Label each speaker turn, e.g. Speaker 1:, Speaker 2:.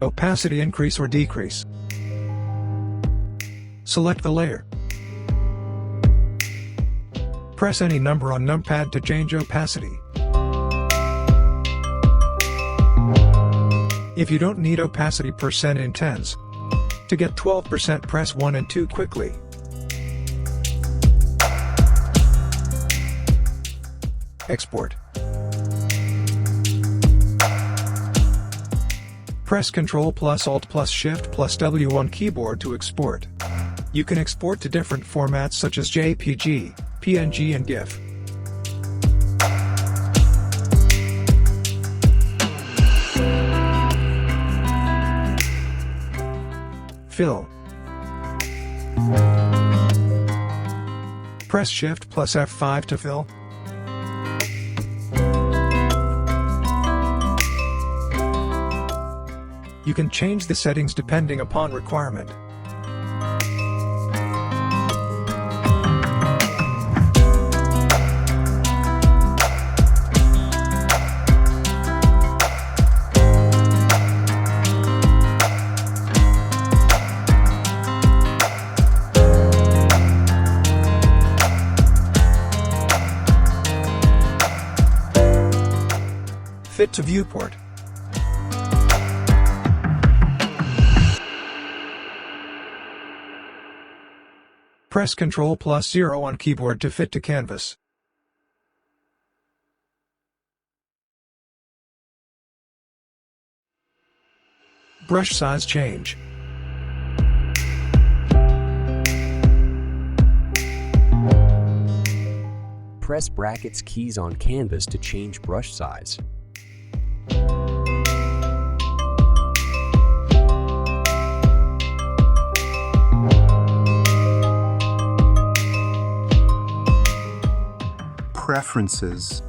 Speaker 1: Opacity increase or decrease. Select the layer. Press any number on Numpad to change opacity. If you don't need opacity percent in tens, to get 12%, press 1 and 2 quickly. Export. Press Ctrl plus Alt plus Shift plus W on keyboard to export. You can export to different formats such as JPG, PNG and GIF. Fill. Press Shift plus F5 to fill. You can change the settings depending upon requirement. Fit to viewport. Press Ctrl plus 0 on keyboard to fit to canvas. Brush size change.
Speaker 2: Press brackets keys on canvas to change brush size.
Speaker 3: Preferences.